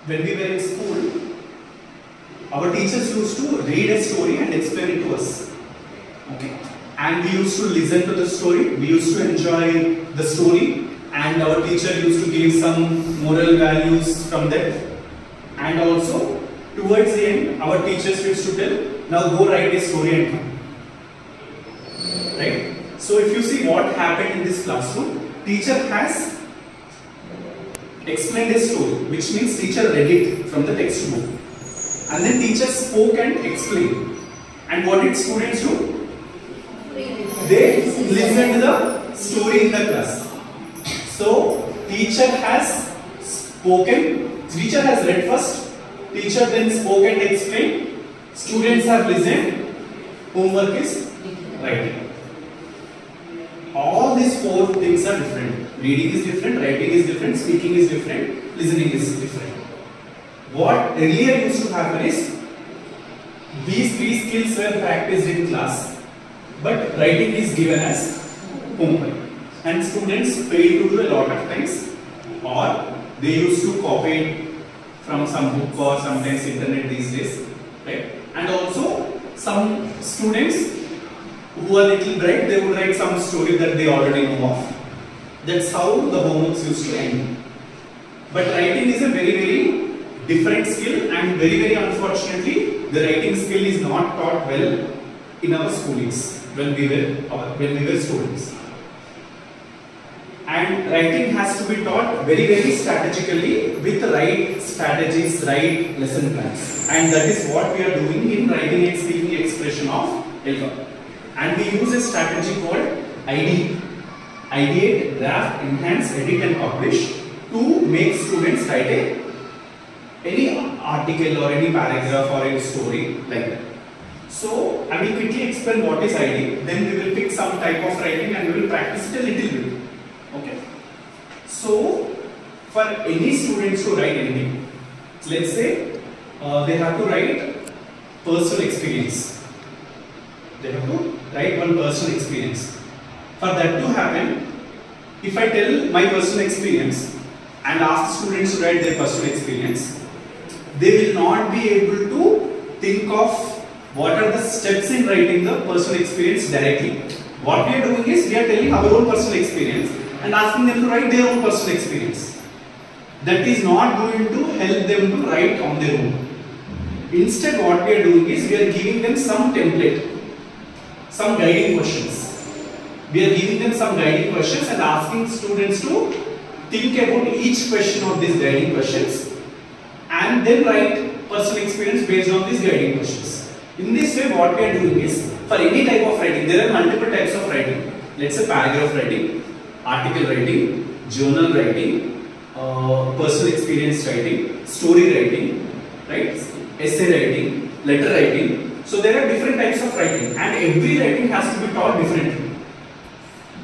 when we were in school, our teachers used to read a story and explain it to us. Okay. And we used to listen to the story, we used to enjoy the story, and our teacher used to give some moral values from that. And also, towards the end, our teachers used to tell, now go write a story and come. Right? So if you see what happened in this classroom, teacher has explained a story, which means teacher read it from the textbook. And then teacher spoke and explained. And what did students do? They listened to the story in the class. So teacher has spoken, teacher has read first, teacher then spoke and explained, students have listened, homework is writing. All these four things are different. Reading is different, writing is different, speaking is different, listening is different. What earlier used to happen is, these three skills were practiced in class, but writing is given as homework. And students fail to do a lot of times, or they used to copy it from some book or sometimes internet these days, right? And also some students who are little bright, they would write some story that they already know of. That's how the homeworks used to end. But writing is a very different skill, and very unfortunately the writing skill is not taught well in our schoolings when we were students. And writing has to be taught very strategically with right strategies, right lesson plans. And that is what we are doing in writing and speaking expression of Elga. And we use a strategy called ID. Ideate, draft, enhance, edit and publish to make students write any article or any paragraph or any story like that. So I will quickly explain what is ID, then we will pick some type of writing and we will practice it a little bit. Okay. So for any students to write anything, let's say they have to write personal experience. They have to write one personal experience. For that to happen, if I tell my personal experience and ask students to write their personal experience, they will not be able to think of what are the steps in writing the personal experience directly. What we are doing is, we are telling our own personal experience and asking them to write their own personal experience. That is not going to help them to write on their own. Instead, what we are doing is, we are giving them some template, some guiding questions. We are giving them some guiding questions and asking students to think about each question of these guiding questions and then write personal experience based on these guiding questions. In this way, what we are doing is, for any type of writing, there are multiple types of writing. Let's say paragraph writing, article writing, journal writing, personal experience writing, story writing, right? Essay writing, letter writing. So there are different types of writing, and every writing has to be taught differently.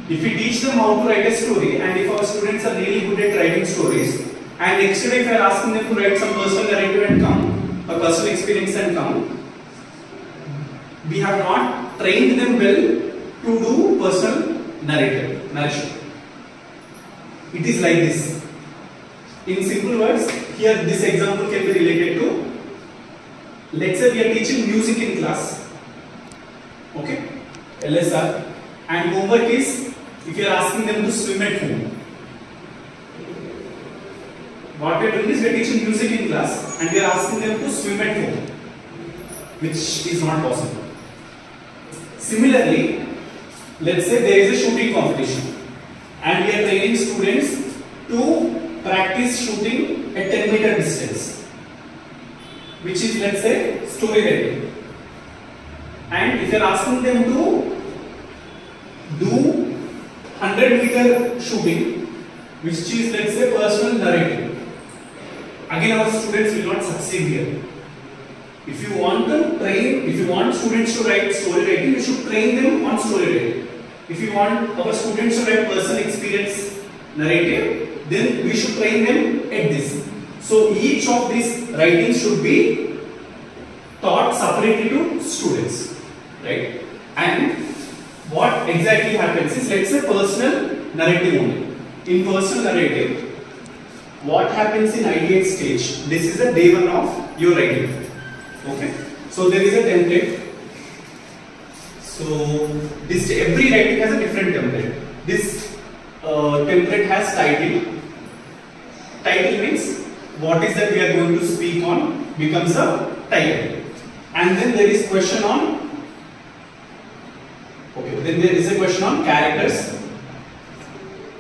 If we teach them how to write a story, and if our students are really good at writing stories, and next day if I are asking them to write some personal narrative and come, or personal experience and come, we have not trained them well to do personal narration. It is like this. In simple words, here this example can be related to, let's say we are teaching music in class, okay, LSR, and homework is, if you are asking them to swim at home. What we are doing is, we are teaching music in class and we are asking them to swim at home, which is not possible. Similarly, let's say there is a shooting competition and we are training students to practice shooting at 10-meter distance, which is, let's say, story writing. And if you are asking them to do 100-meter shooting, which is, let's say, personal narrative, again our students will not succeed here. If you want students to write story writing, you should train them on story writing. If you want our students to write personal experience narrative, then we should train them at this. So each of these writings should be taught separately to students, right? And what exactly happens is, let's say personal narrative only. In personal narrative, what happens in ideate stage? This is a day 1 of your writing. Okay. So there is a template. So this every writing has a different template. This template has title. Title means what is that we are going to speak on becomes a title. And then there is question on. Okay. Then there is a question on characters.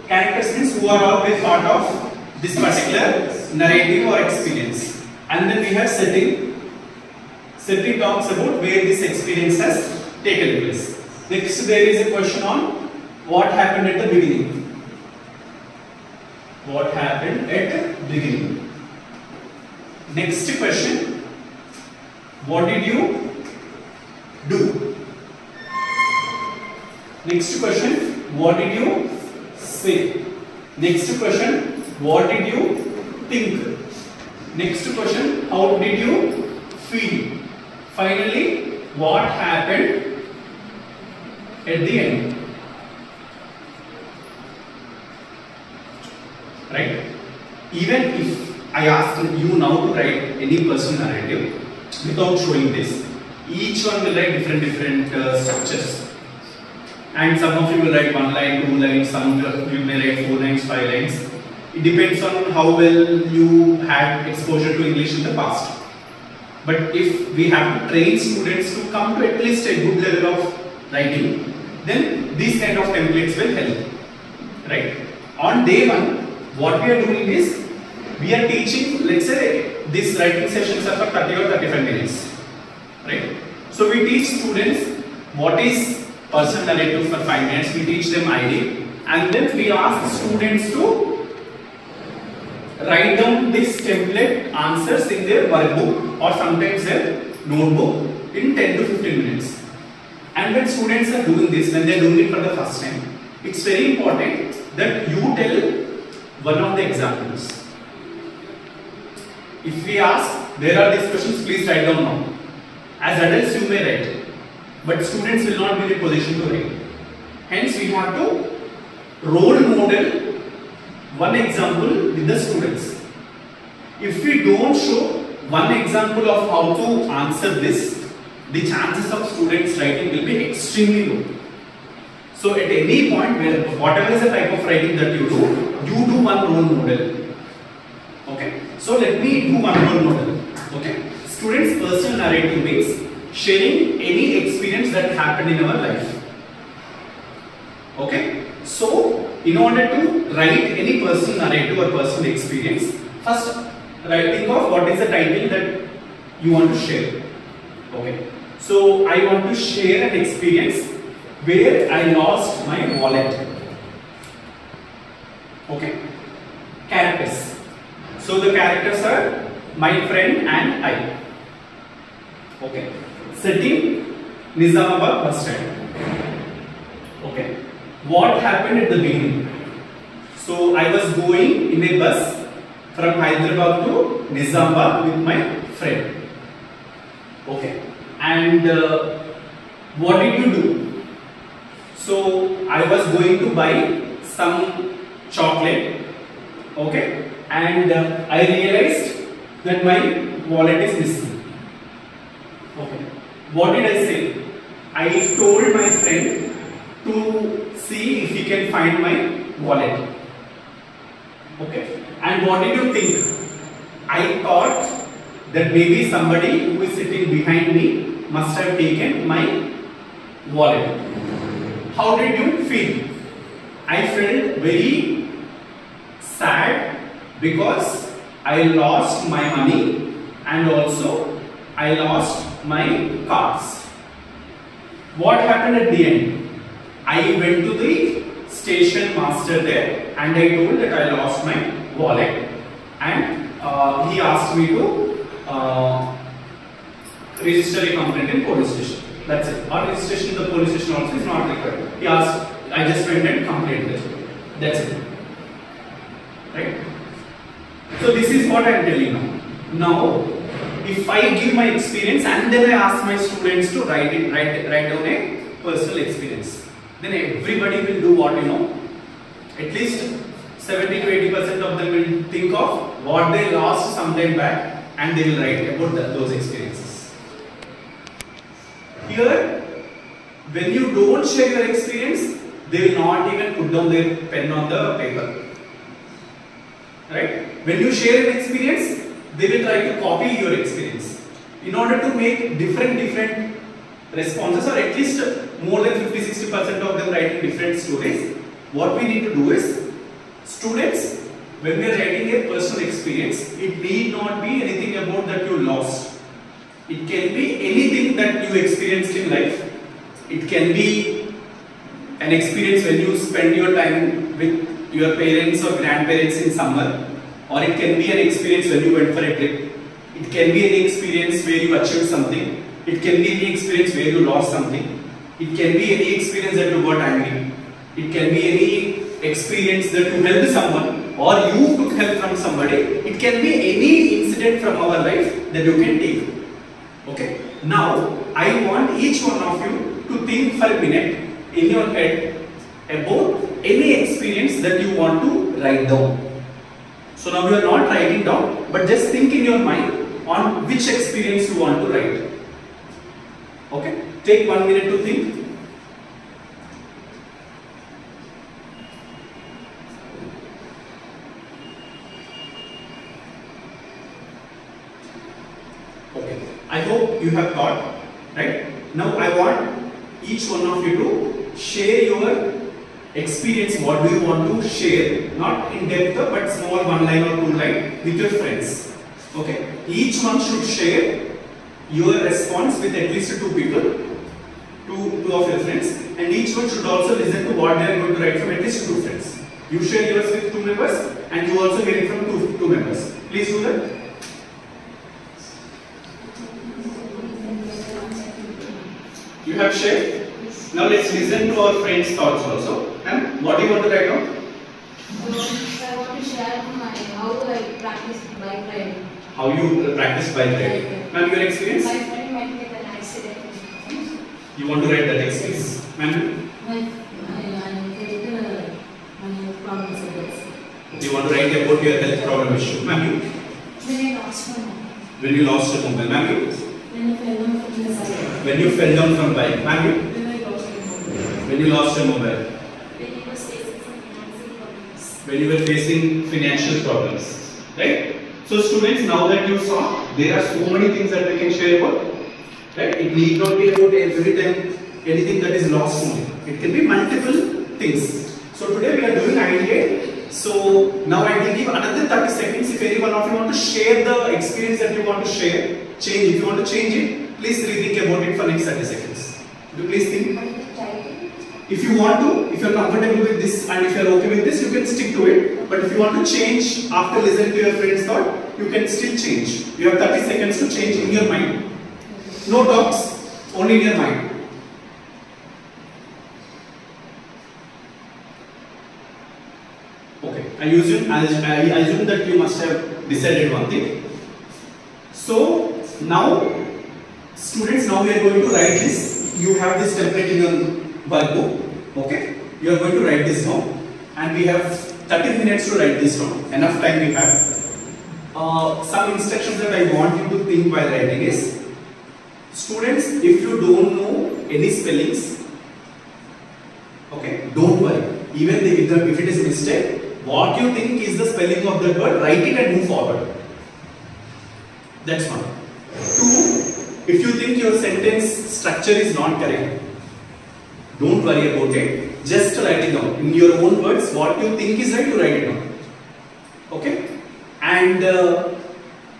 Characters means who are always part of this particular narrative or experience. And then we have setting. Setting talks about where this experience has taken place. Next there is a question on what happened at the beginning. What happened at the beginning. Next question, what did you do? Next question, what did you say? Next question, what did you think? Next question, how did you feel? Finally, what happened at the end? Right? Even if I asked you now to write any personal narrative without showing this, each one will write different structures. And some of you will write 1 line, 2 lines, some of you may write 4 lines, 5 lines. It depends on how well you had exposure to English in the past. But if we have to train students to come to at least a good level of writing, then these kind of templates will help. Right? On day 1, what we are doing is, we are teaching, let's say, these writing sessions are for 30 or 35 minutes. Right? So we teach students what is personal narrative for 5 minutes, we teach them idea, and then we ask students to write down this template answers in their workbook or sometimes their notebook in 10 to 15 minutes. And when students are doing this, when they are doing it for the first time, it's very important that you tell one of the examples. If we ask, there are these questions, please write down now. As adults you may write, but students will not be in a position to write. Hence we have to role model one example with the students. If we don't show one example of how to answer this, the chances of students writing will be extremely low. So at any point, where whatever is the type of writing that you do one role model. Okay. So let me do one role model. Okay. Students' personal narrative means sharing any experience that happened in our life. Okay. So in order to write any personal narrative or personal experience, first think of what is the title that you want to share. Okay. So I want to share an experience where I lost my wallet. Okay. Characters. So the characters are my friend and I. Okay. Setting Nizamabad bus stand. Okay. What happened at the beginning? So I was going in a bus from Hyderabad to Nizamabad with my friend. Okay. And what did you do? So I was going to buy some chocolate. Okay. And I realized that my wallet is missing. Okay. What did I say? I told my friend to see if he can find my wallet. Okay. And what did you think? I thought that maybe somebody who is sitting behind me must have taken my wallet. How did you feel? I felt very sad because I lost my money and also I lost my cards. What happened at the end? I went to the station master there and I told that I lost my wallet, and he asked me to register a complaint in police station. That's it. Or registration in the police station also is not required. He asked, I just went and complained there. That's it. Right? So this is what I am telling now. Now, if I give my experience and then I ask my students to write down a personal experience, then everybody will do what, at least 70 to 80% of them will think of what they lost some time back and they will write about those experiences. Here, when you don't share your experience, they will not even put down their pen on the paper. Right? When you share an experience, they will try to copy your experience. In order to make different responses, or at least more than 50-60% of them writing different stories, what we need to do is, students, when we are writing a personal experience, it need not be anything about that you lost. It can be anything that you experienced in life. It can be an experience when you spend your time with your parents or grandparents in summer, or it can be an experience when you went for a trip. It can be any experience where you achieved something. It can be any experience where you lost something. It can be any experience that you got angry. It can be any experience that you helped someone or you took help from somebody. It can be any incident from our life that you can take. Okay. Now, I want each one of you to think for a minute in your head about any experience that you want to write down. So now you are not writing down, but just think in your mind on which experience you want to write. Okay? Take 1 minute to think. Okay. I hope you have thought, right? Now I want each one of you to share your experience. What do you want to share? Not in depth, but small 1 line or 2 line with your friends. Okay. Each one should share your response with at least 2 people, two of your friends, and each one should also listen to what they are going to write from at least 2 friends. You share yours with 2 members, and you also hear it from two members. Please do that. You have shared. Now let's listen to our friends' thoughts also. And what do you want to write down? I want to share how I practice bike riding. How you practice bike riding. Ma'am, your experience? My friend might get an accident. You want to write that experience. Ma'am? I get my health problems, I guess. You want to write about your health problem issue. Ma'am, When I lost my mom. when you lost your mobile. Ma'am, When I fell down from the side. when you fell down from bike. Ma'am, When I lost my mobile. when you lost your mobile. When I was facing some financial problems. When you were facing financial problems. Right? So students, now that you saw, there are so many things that we can share about. Right? It need not be about every time anything that is lost only. It can be multiple things. So today we are doing ideate. So now I will give another 30 seconds. If any one of you want to share the experience that you want to share, change. If you want to change it, please rethink about it for next 30 seconds. Do please think. If you want to, if you are comfortable with this and if you are okay with this, you can stick to it. But if you want to change after listening to your friend's thought, you can still change. You have 30 seconds to change in your mind. No talks, only in your mind. Okay, I assume that you must have decided one thing. So now, students, now we are going to write this. You have this template in your workbook. Okay, you are going to write this down, and we have 30 minutes to write this down. Enough time we have. Some instructions that I want you to think while writing is, students, if you don't know any spellings, okay, don't worry. Even if it is mistake, what you think is the spelling of that word, write it and move forward. That's one. 2, if you think your sentence structure is not correct, don't worry about it. Just write it down. In your own words, what you think is right, you write it down. Okay? And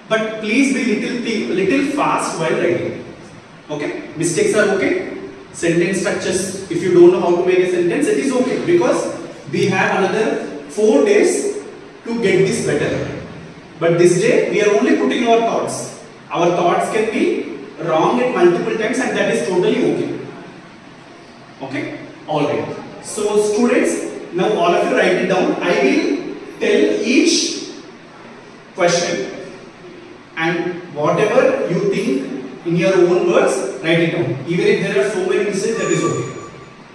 but please be little fast while writing. Okay? Mistakes are okay. Sentence structures, if you don't know how to make a sentence, it is okay, because we have another 4 days to get this better. But this day we are only putting our thoughts. Our thoughts can be wrong at multiple times, and that is totally okay. Okay? Alright. So students, now all of you write it down. I will tell each question, and whatever you think in your own words, write it down. Even if there are so many mistakes, that is okay.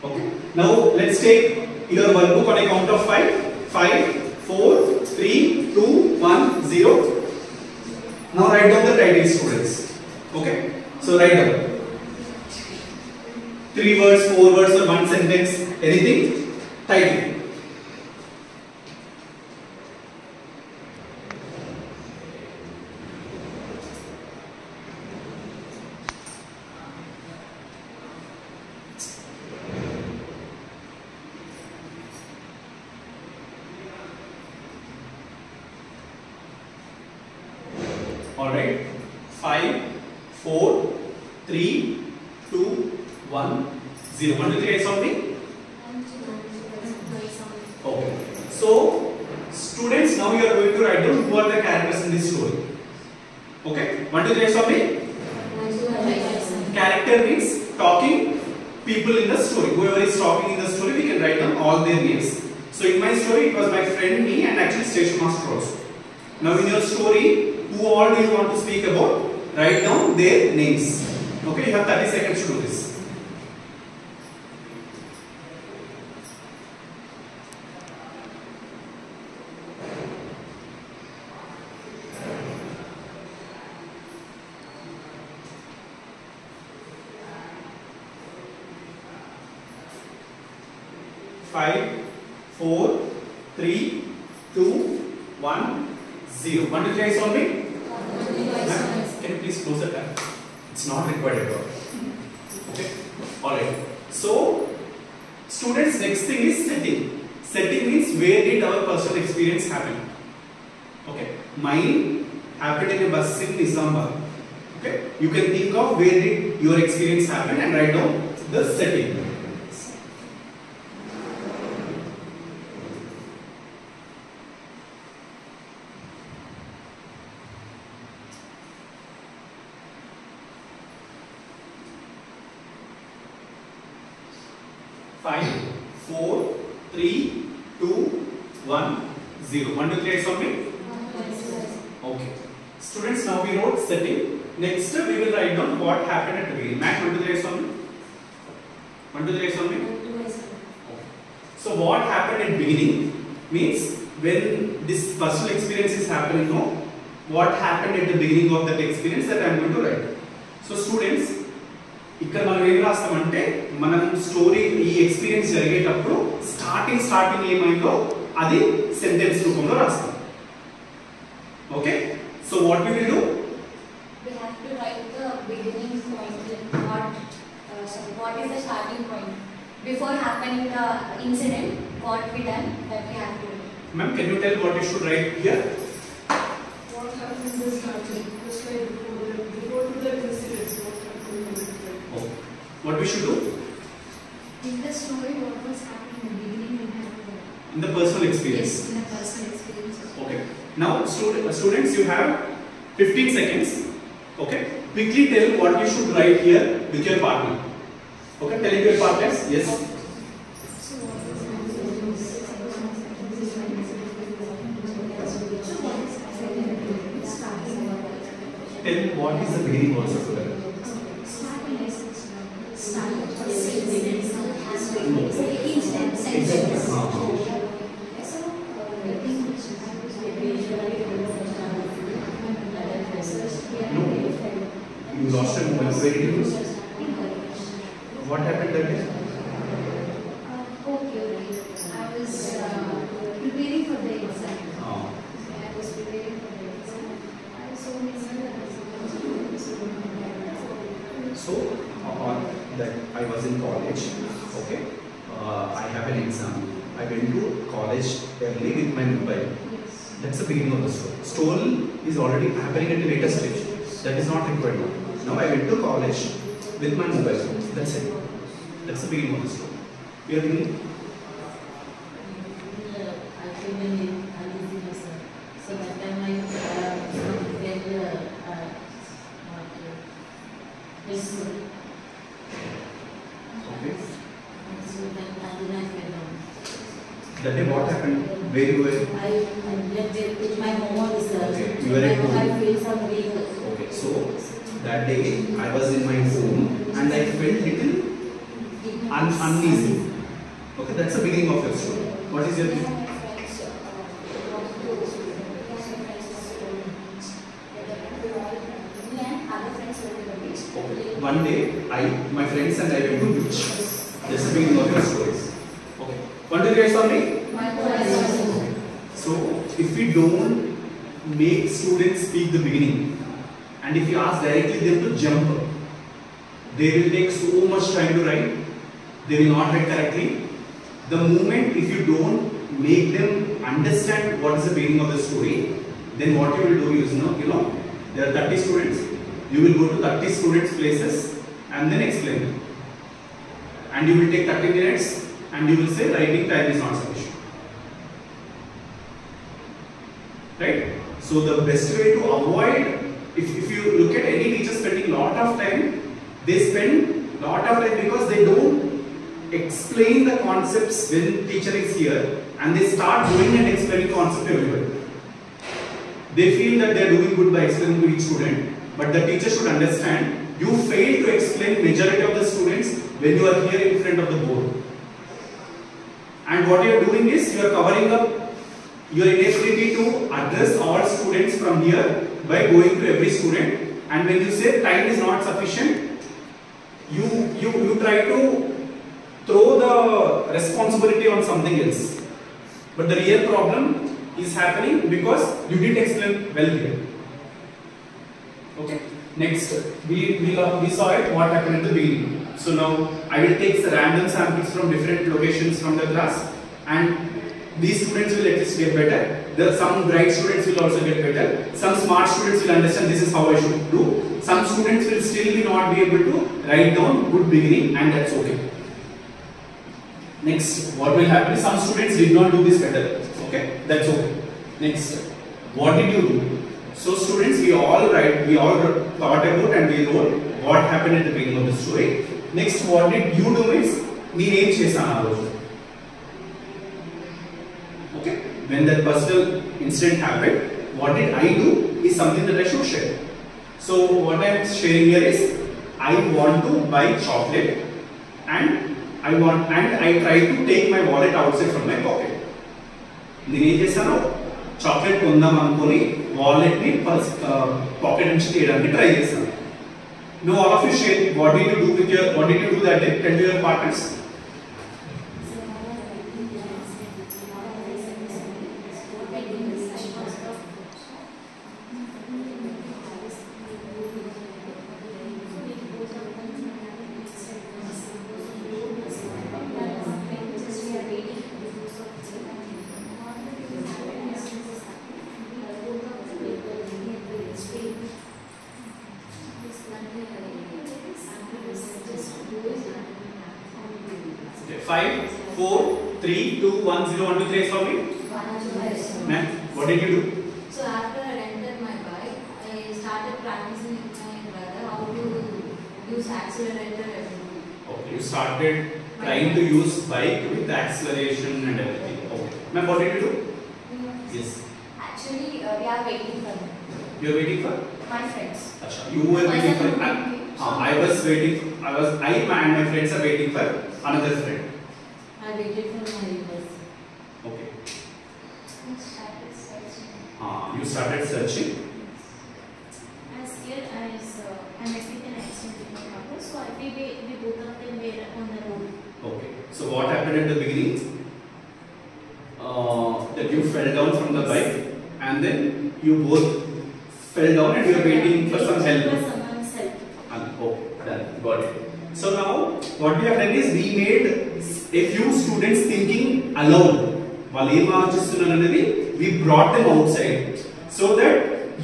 Okay. Now let's take your workbook on a count of 5. 5, 4, 3, 2, 1, 0. Now write down the title, students. Okay? So write down 3 words, 4 words, or 1 sentence, anything. Title. Alright, 5, 4, 3, 2, 1, 0. 1, 2, 3, I saw me? Okay. So, students, now you are going to write down who are the characters in this story. Okay? 1, 2, 3, I saw me? Character means talking people in the story. Whoever is talking in the story, we can write down all their names. So, in my story, it was my friend, me, and actually station master also. Now, in your story, who all do you want to speak about? Write down their names. Okay, you have 30 seconds to do this. Five, 4, 3, 2, 1, 0. 1, 2, 3, I saw me? Can you please close the tab? It's not required at all. Okay? Alright. So, students, next thing is setting. Setting means where did our personal experience happen? Okay. Mine happened in a bus in Nizamabad. Okay. You can think of where did your experience happen and write down the setting. Five, 4, 3, 2, 1, 0. 1, 2, 3, I saw me? Okay. Students, now we wrote setting. Next, we will write down what happened at the beginning. Max, 1, 2, 3, I saw me? 1, 2, 3, I saw me? Okay. So, what happened at beginning means when this personal experience is happening, no? What happened at the beginning of that experience that I am going to write. So, students, ఇక్కడ మనం ఏం రాస్తామంటే మనం story ఈ experience జరిగేటప్పుడు starting ఏమైందో అది sentence రూపంలో రాస్తాం. Okay, so what we will do, we have to write the beginning point, what is the starting point before happening the incident, what we done, that we have to do. Ma'am, can you tell what you should write here? What happened in the starting, just like before to the incident, what happened in the What we should do? In the story, what was happening in the beginning, we have to. In the personal experience. Yes, in the personal experience. Okay. Now, students, you have 15 seconds. Okay. Quickly tell what you should write here with your partner. Okay. Tell your partners. Yes. So what is happening? Tell what is the beginning also to them. You lost a moment. Where did you lose? What happened that day? Okay. I was preparing for the exam. Oh. I was preparing for the exam. I was so So, on that I was in college. Okay. I have an exam. I went to college early with my mobile. That's the beginning of the story. Story is already happening at a later stage. That is not required now. Now I went to college with my mobile phone. That's it. That's the beginning of the story. You are beginning? I came in uneasiness, sir. So that time I get this. Okay. So then I fell down. That day what happened? Where you were? I left it with my homework, sir. Okay. You were at home? I feel some weak. Okay. So that day I was in my home and I felt little uneasy. Okay. That's the beginning of your story. What is your name? one day, my friends and I went to beach. That's the beginning of your stories. Okay. 1, 2, 3, sorry. So, if we don't make students speak the beginning, and if you ask directly them to jump, they will take so much time to write. They will not write correctly. The moment if you don't make them understand what is the beginning of the story, then what you will do is, there are 30 students. You will go to 30 students' places and then explain them. And you will take 30 minutes and you will say writing time is not sufficient. Right? So the best way to avoid, if you look at any teacher spending a lot of time, they spend a lot of time because they don't explain the concepts when teacher is here, and they start doing and explaining concept to everybody. They feel that they are doing good by explaining to each student, but the teacher should understand you fail to explain majority of the students when you are here in front of the board. And what you are doing is you are covering up your inability to address all students from here by going to every student, and when you say time is not sufficient, you try to throw the responsibility on something else. But the real problem is happening because you didn't explain well here. Okay. Next, we saw it what happened at the beginning. So now I will take random samples from different locations from the class, and these students will at least get better. Some bright students will also get better. Some smart students will understand this is how I should do. Some students will still not be able to write down good beginning, and that's okay. Next, what will happen is some students did not do this better. Okay, that's okay. Next, what did you do? So students, we all thought about and we wrote what happened at the beginning of the story. Next, what did you do is, nee em chesana. Okay, when that personal incident happened, what did I do is something that I should share. So what I am sharing here is, I want to buy chocolate and I try to take my wallet outside from my pocket. నేను ఏం చేశాను, chocolate కొందాం అనుకొని wallet ని pocket నుంచి తీయడానికి try చేశాను. Now all of you share what did you do that day? Tell to your partners. Okay, 5, 4, 3, 2, 1, 0, 1, 2, 3, for me. Ma'am, what did you do? So after I rented my bike, I started practicing with my brother how to use accelerator and everything. Okay, you started trying to use bike with acceleration and everything. Okay. Ma'am, what did you do? Yes. Actually, we are waiting for them. You are waiting for? My friends. Achha, you were waiting for. I was waiting. I and my friends are waiting for another friend. I waited for my bus. Okay. I started searching. You started searching. I scared I met with an accident with my father, so we both of them were on the road. Okay. So what happened at the beginning? That you fell down from the bike, and then you both fell down and you were waiting for some help. For someone's help. Okay, done. Got it. So now what we have done is we made a few students thinking aloud. We brought them outside so that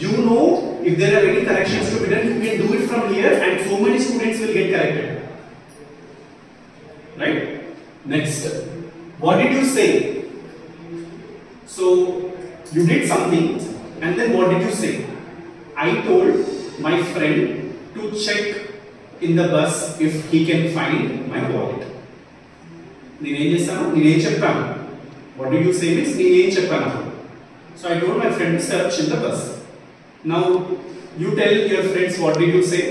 you know if there are any corrections to be done, you can do it from here, and so many students will get corrected. Right? Next, what did you say? So you did something, and then what did you say? I told my friend to check in the bus if he can find my wallet. What did you say means so I told my friend to search in the bus. Now you tell your friends what did you say?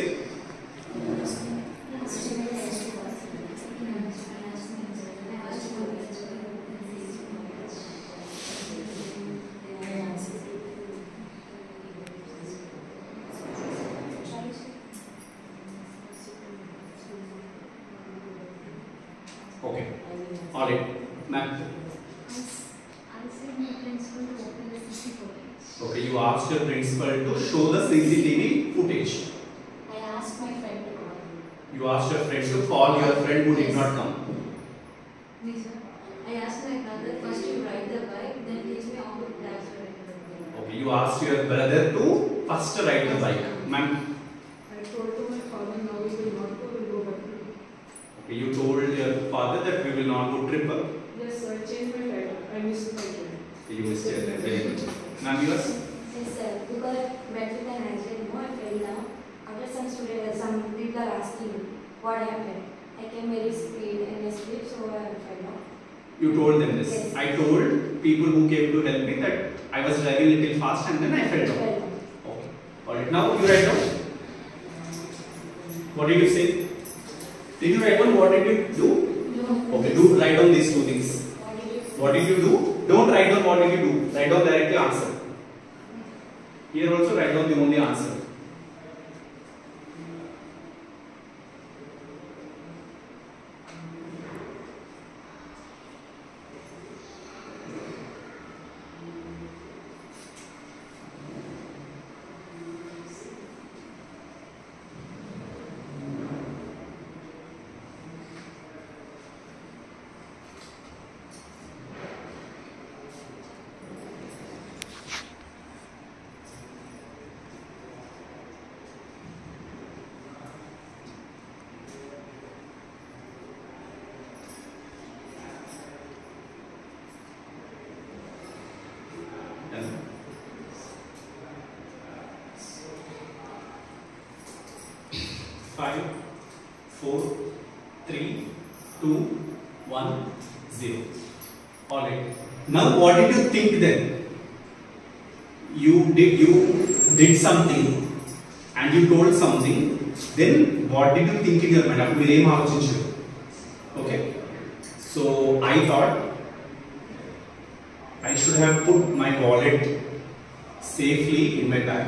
Okay. Alright. Ma'am. I said my principal to open the CC footage. Okay, you asked your principal to show the CCTV footage. I asked my friend to call. You asked your friend to call your friend who did not come. Me, sir. I asked my brother first to ride the bike, then teach me how to drive the bike. Okay, you asked your brother to first ride the bike. Ma'am. I told to my father now we will not go back. Okay, you told your father that we will not go trip. Yes, I changed my title. I missed my title. You missed it. Very good. Ma'am, yours? Yes, sir. Because went with an accident, I fell down. After some people are asking what happened. I came very speed and I slipped, so I fell down. You told them this. Yes. I told people who came to help me that I was driving a little fast and then I fell down. Fell down. Okay. Alright, now you write down. What did you say? Did you write down what did you do? No. Okay, do write down these two things. What did you do? What did you do? Don't write down what did you do. Write down directly answer. Here also write down the only answer. Done. Five, 4, 3, 2, 1, 0. Alright. Now what did you think then? You did something and you told something. Then what did you think in your mind? Appudu meer em aalochincharu? Okay. So I thought I should have put my wallet safely in my bag.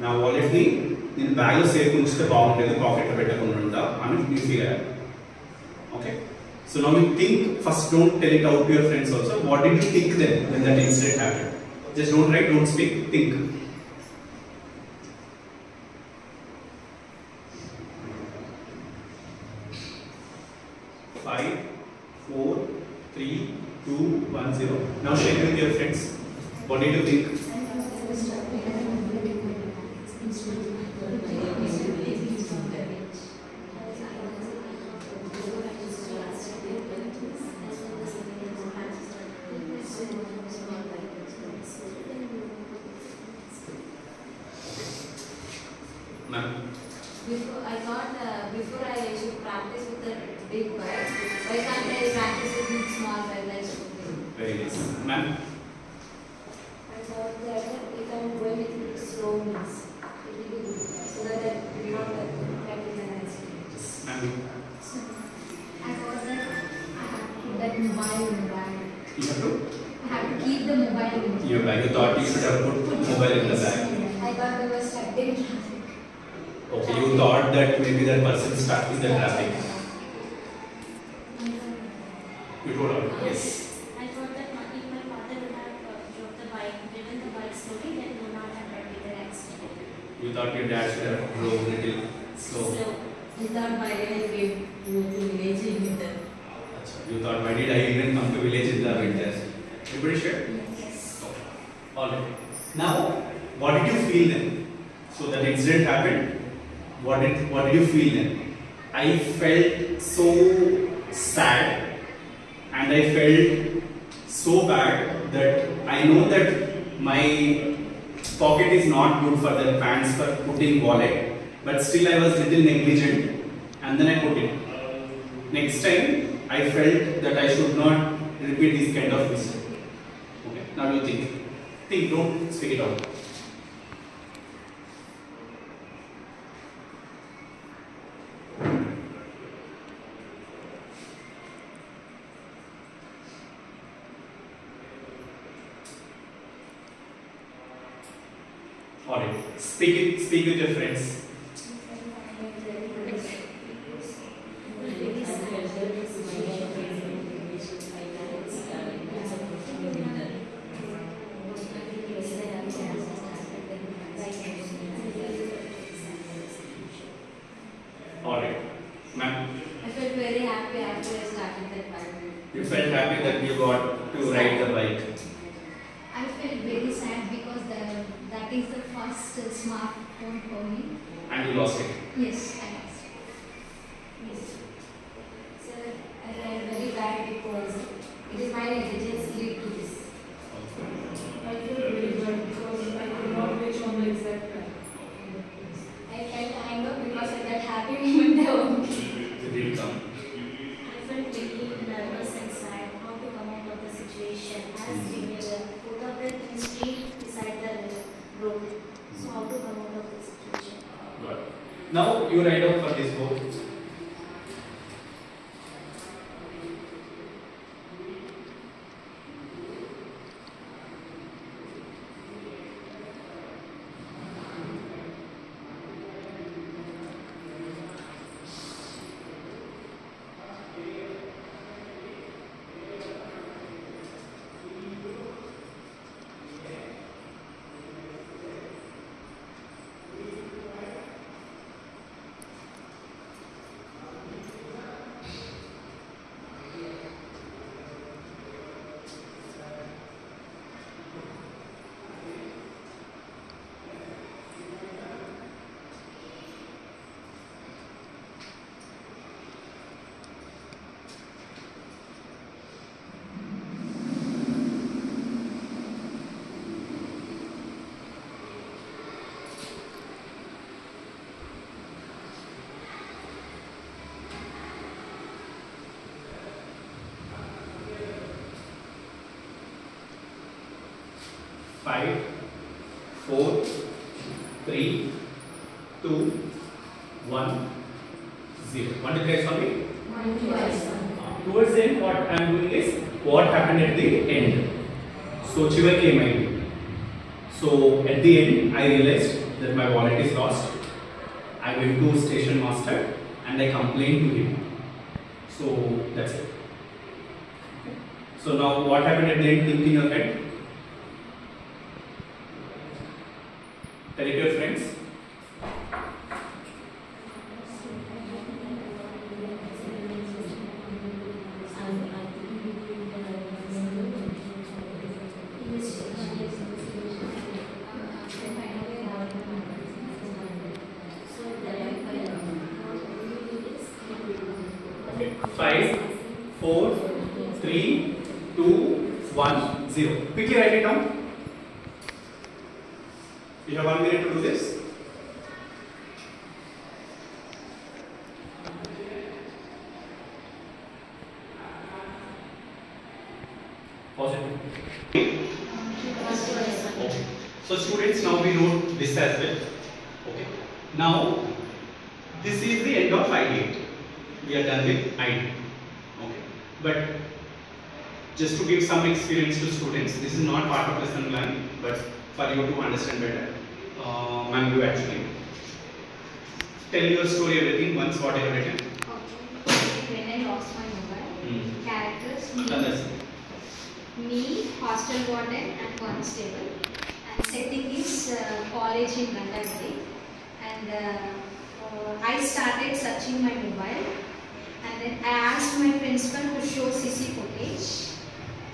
నా wallet ని నేను bag లో safe ఉంచితే బాగుండేది, pocket లో పెట్టకుండా ఉంటా అని యూ ఫీల్ అయ్యారు. Okay, so now you think first, don't tell it out to your friends also. What did you think then when that incident happened? Just don't write, don't speak, think. Five, 4, 3, 2, 1, 0. Now share with your friends. What did you think? Ma'am. I thought before I should practice with the big bike, why can't I practice with small bike like scooter? Very nice. Ma'am. I thought that if I'm going with slow means it will be good, so that I will not practice an accident. Ma'am. I thought that I have to put that mobile in the bag. You have to? I have to keep the mobile in the Your bag. You thought you should have put mobile in the bag. I thought I was stuck in traffic. Okay, you thought that maybe that person is stuck in the traffic. You told her. Yes. I thought that if my father would have driven the bike slowly, then would not have met with an accident. You thought your dad should have drove a little slow. I thought my dad came to village in winter. Achha. You thought, why did I even come to village in the winter? Everybody sure? Yes. Okay. Alright. Now, what did you feel then? So that incident happened. What did you feel then? I felt so sad and I felt so bad that I know that my pocket is not good for the pants for putting wallet, but still I was little negligent and then I put it. Next time I felt that I should not repeat this kind of mistake. Okay, now you think. Think, don't speak it out. Alright, speak with your friends. I happy that you got to ride the bike? I felt very sad because that is the first smartphone for me. And you lost it. Yes, I lost. Yes. So I felt very bad because it is my negligence lead to this. I feel very bad because I could not reach on the exact time. I felt anger because at that happy moment I won't. It did come. I felt really nervous and sad how to come out of the situation as we were both of them in the street beside the road. So how to come out of the situation? Good. Now you write out for this book. Five, 4, 3, 2, 1, 0. Want to guys for me? Towards the end, what I am doing is what happened at the end. So chivarki emaindi. So at the end, I realized that my wallet is lost. I went to station master and I complained to him. So that's it. So now what happened at the end? Think in your head. Tell it to your friends. Okay. 5, 4, 3, 2, 1, 0. Quickly write it down. You have 1 minute to do this. Pause it. Okay. So students, now we wrote this as well. Okay. Now this is the end of ID. We are done with ID. Okay. But just to give some experience to students, this is not part of lesson plan, but for you to understand better. Ma'am, you actually tell your story, everything once what you have written. Okay. When I lost my mobile, characters me, hostel warden and constable, and setting is college in Gandagari, and I started searching my mobile, and then I asked my principal to show CC footage.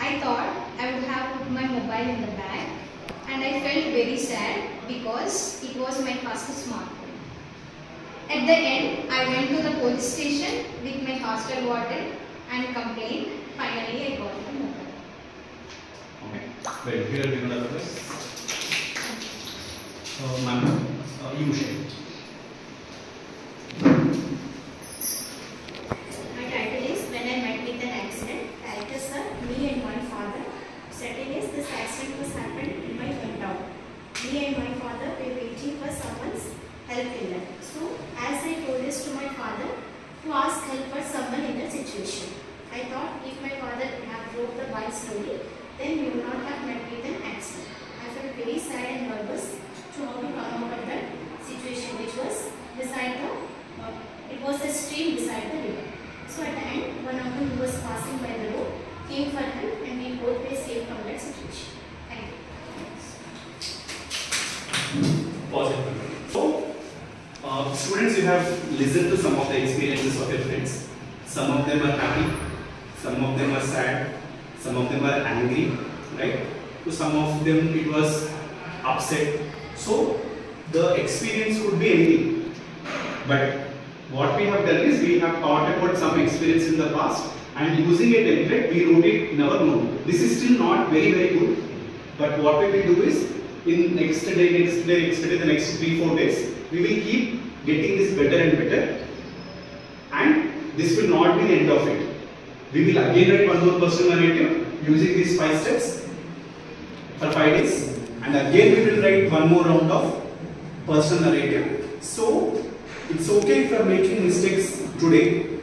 I thought I would have put my mobile in the bag, and I felt very sad because it was my first smartphone. At the end, I went to the police station with my hostel warden and complained. Finally, I got the mobile. Okay. Wait, here we will have this. Ma'am, you share. My title is When I Met with an Accident. Characters are me and my father. Setting is this accident was happened in my hometown. Me and my father were waiting for someone's help in that. So as I told this to my father to ask help for someone in that situation. I thought if my father had drove the bike slowly, then we would not have met with an accident. I felt very sad and nervous to how to come out of that situation, which was beside it was a stream beside the river. So at the end, one uncle who was passing by the road came for help, and we both were saved from that situation. Thank you. Positive. So, students, you have listened to some of the experiences of your friends. Some of them are happy, some of them are sad, some of them are angry, right? To some of them it was upset. So the experience could be anything. But what we have done is we have thought about some experience in the past and using a template we wrote it in our note. This is still not very good, but what we will do is in next day, the next 3-4 days, we will keep getting this better and better, and this will not be the end of it. We will again write one more personal narrative using these 5 steps for 5 days, and again we will write one more round of personal narrative. So it's okay if we are making mistakes today,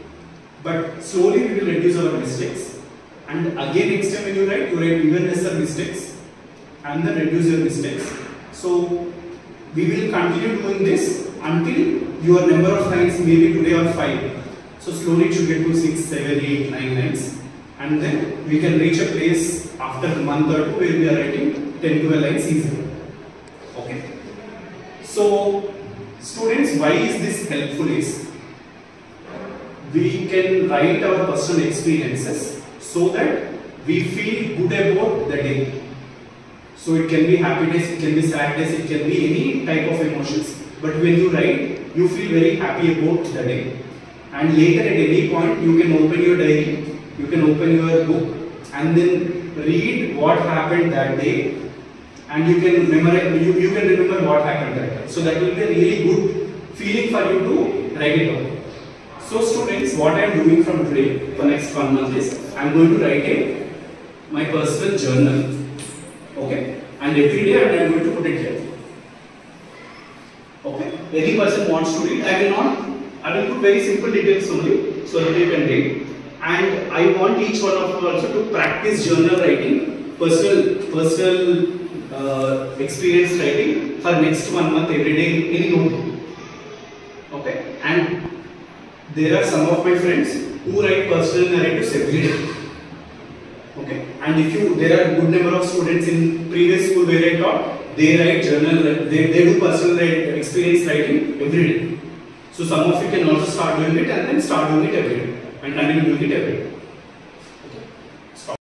but slowly we will reduce our mistakes, and again next time when you write even lesser mistakes and then reduce your mistakes. So we will continue doing this until your number of lines maybe today are 5. So slowly it should get to 6, 7, 8, 9 lines, and then we can reach a place after a month or 2 where we are writing 10, 12 lines easily. Okay. So students, why is this helpful is we can write our personal experiences so that we feel good about the day. So it can be happiness, it can be sadness, it can be any type of emotions. But when you write, you feel very happy about the day. And later at any point, you can open your diary, you can open your book and then read what happened that day, and you can memorize, you can remember what happened that day. So that will be a really good feeling for you to write it down. So students, what I am doing from today for next 1 month is I am going to write my personal journal. Okay, and every day I am going to put it here. Okay, any person wants to read, I will put very simple details only so that you can read. And I want each one of you also to practice journal writing, personal experience writing for next 1 month every day in any notebook. Okay, and there are some of my friends who write personal narratives every day. Okay, and there are good number of students in previous school where I taught, they write journal, they do personal experience writing every day. So some of you can also start doing it and then start doing it every day and continue doing it every day.